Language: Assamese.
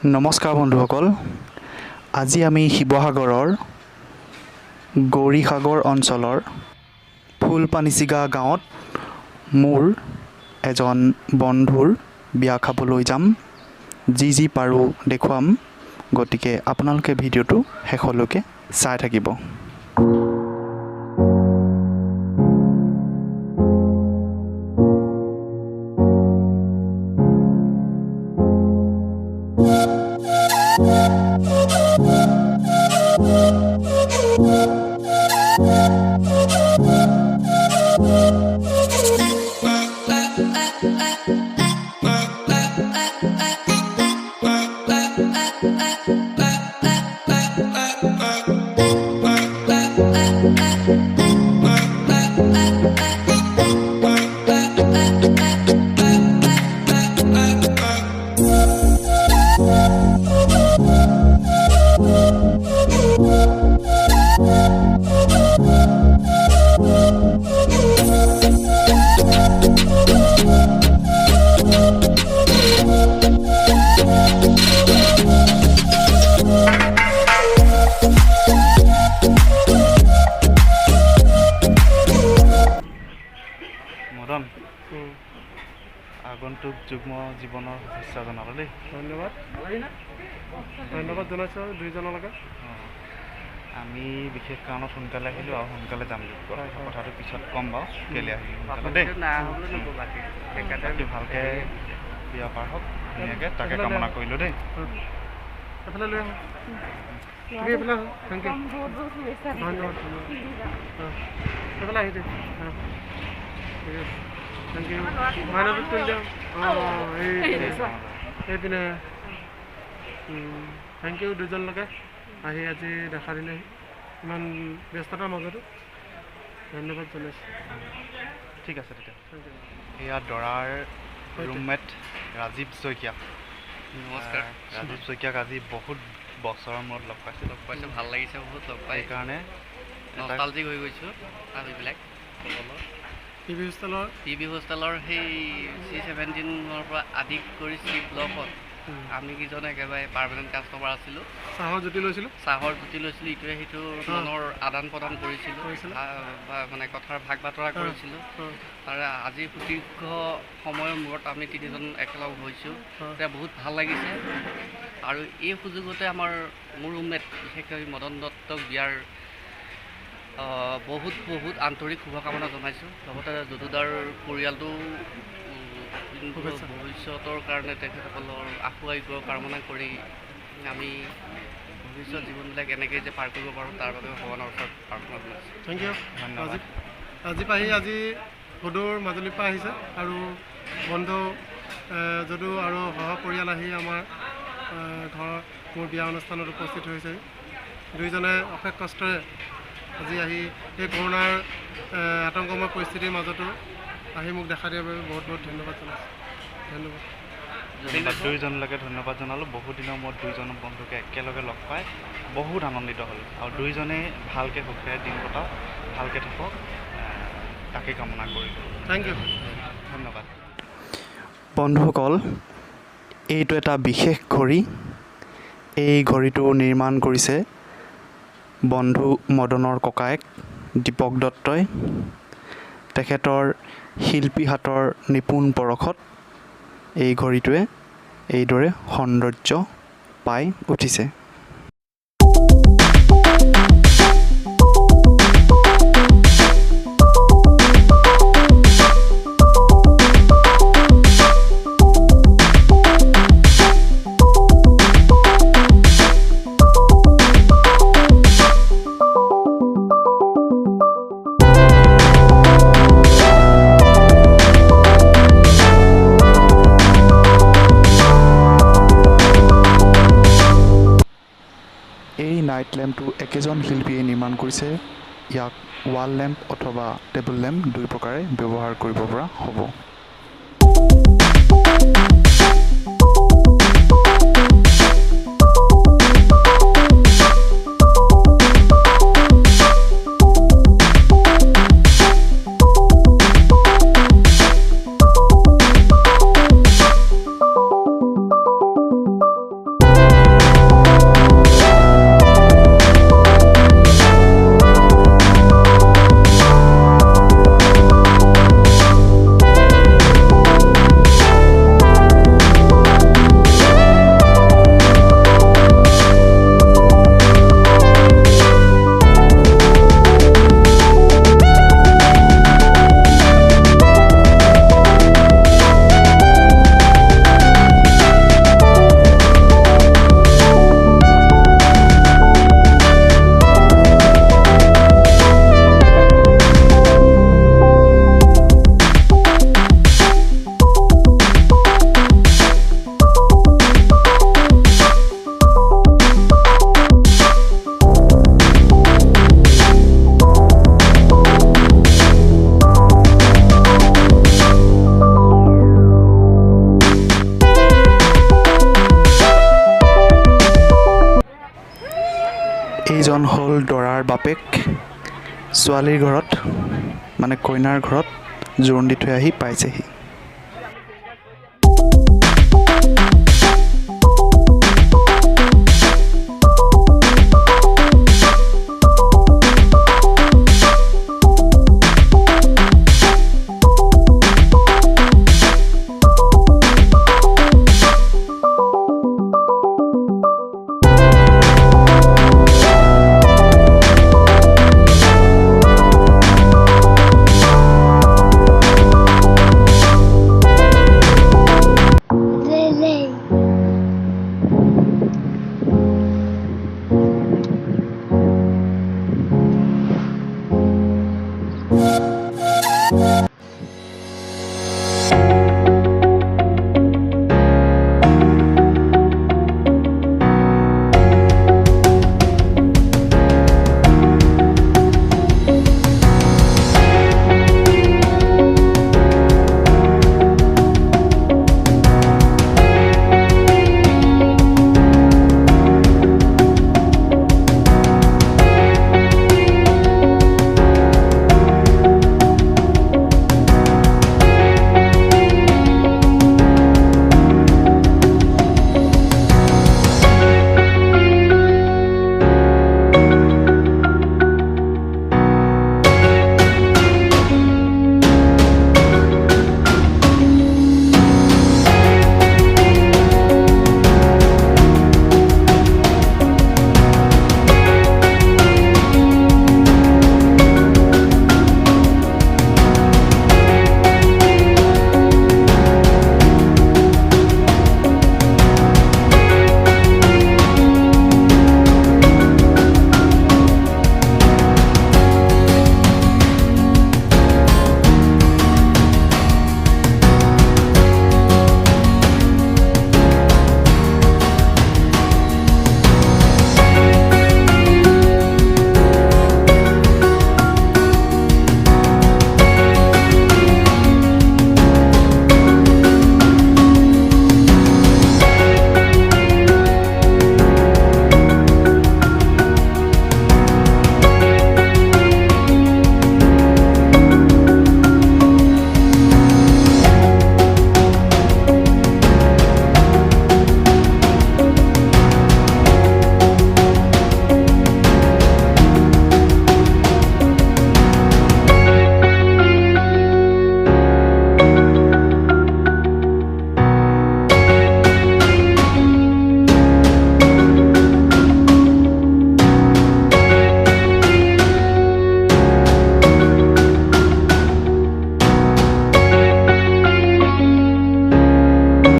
নমস্কাৰ বন্ধুসকল, আজি আমি শিৱসাগৰৰ গৌৰীসাগৰ অঞ্চলৰ ফুলপানীচিগা গাঁৱত মোৰ এজন বন্ধুৰ বিয়া খাবলৈ যাম। যি পাৰোঁ দেখুৱাম, গতিকে আপোনালোকে ভিডিঅ'টো শেষলৈকে চাই থাকিব। মদন, আগন্তুক যুগ্ম জীৱনৰ শুভেচ্ছা জনালোঁ দেই। ধন্যবাদ জনাইছোঁ দুইজনলৈকে। আমি বিশেষ কাৰণত সোনকালে আহিলোঁ আৰু সোনকালে যাম। কথাটো পিছত ক'ম বাৰু, কেলৈ আহিলোঁ সোনকালে দেই। বাকী ভালকৈ বিয়া পাৰ হওক ধুনীয়াকৈ, তাকে কামনা কৰিলোঁ দেই। এফালে লৈ আহোঁ, তুমি এইফালে আহোঁ। থেংক ইউ, ধন্যবাদ। এইফালে আহি দে, থেংক ইউ। মাইনাটোত তুলি দিওঁ। এইপিনে থেংক ইউ দুজনলৈকে আহি আজি দেখা দিলেহি, ইমান ব্যস্ততাৰ মাজতো ধন্যবাদ জনাইছোঁ। ঠিক আছে তেতিয়া। এয়া দৰাৰ ৰুমমেট ৰাজীৱ শইকীয়া। নমস্কাৰ। ৰাজীৱ শইকীয়াক আজি বহুত বছৰৰ মূৰত লগ পাইছোঁ। ভাল লাগিছে বহুত লগ পাই, সেইকাৰণে নষ্টালজিক হৈ গৈছোঁ। আমিবিলাক টিভি হোষ্টেলৰ সেই C17ৰ পৰা আদি কৰি চি ব্লকত আমি কেইজন একেবাৰে পাৰ্মানেণ্ট কাষ্টমাৰ আছিলোঁ। চাহৰ জুতি লৈছিলোঁ, ইটোৱে সিটো মনৰ আদান প্ৰদান কৰিছিলোঁ, মানে কথাৰ ভাগ বাতৰা কৰিছিলোঁ। আৰু আজি সুদীৰ্ঘ সময়ৰ মূৰত আমি তিনিজন একেলগ হৈছোঁ, এতিয়া বহুত ভাল লাগিছে। আৰু এই সুযোগতে মোৰ ৰুমমেট বিশেষকৈ মদন দত্তক বিয়াৰ বহুত আন্তৰিক শুভকামনা জনাইছোঁ। লগতে যদুদাৰ পৰিয়ালটো ভৱিষ্যতৰ কাৰণে তেখেতসকলৰ আশু আৰোগ্য কামনা কৰি আমি ভৱিষ্যত জীৱনবিলাক এনেকৈ যে পাৰ কৰিব পাৰোঁ তাৰ বাবে ভগৱানৰ ওচৰত প্ৰাৰ্থনা জনাইছোঁ। থেংক ইউ, ধন্যবাদ। আজি সুদূৰ মাজুলীৰ পৰা আহিছে আৰু বন্ধু যদু আৰু সহ পৰিয়াল আহি আমাৰ ঘৰৰ মোৰ বিয়া অনুষ্ঠানত উপস্থিত হৈছে। দুইজনে অশেষ কষ্টৰে আজি আহি এই কৰোণাৰ আতংকময় পৰিস্থিতিৰ মাজতো আহি মোক দেখা দিয়াৰ বাবে বহুত ধন্যবাদ জনাইছোঁ। ধন্যবাদ দুইজনলৈকে ধন্যবাদ জনালোঁ। বহুত দিনৰ মূৰত দুইজন বন্ধুকে একেলগে লগ পাই বহুত আনন্দিত হ'লোঁ। আৰু দুইজনেই ভালকৈ সুখেৰে দিন কটাওক, ভালকৈ থাকক, তাকে কামনা কৰিলোঁ। থেংক ইউ, ধন্যবাদ। বন্ধুসকল, এইটো এটা বিশেষ ঘড়ী। এই ঘড়ীটো নিৰ্মাণ কৰিছে বন্ধু মদনৰ ককায়েক দীপক দত্তই। তেখেতৰ শিল্পী হাতৰ নিপুণ পৰশত এই ঘড়ীটোৱে এইদৰে সৌন্দৰ্য পাই উঠিছে। এই নাইট লেম্পটো একেজন শিল্পীয়ে নিৰ্মাণ কৰিছে। ইয়াক ৱাল লেম্প অথবা টেবুল লেম্প দুই প্ৰকাৰে ব্যৱহাৰ কৰিব পৰা হ'ব। এইজন হ'ল দৰাৰ বাপেক ছোৱালীৰ ঘৰত মানে কইনাৰ ঘৰত জোৰোণ দি থৈ আহি পাইছেহি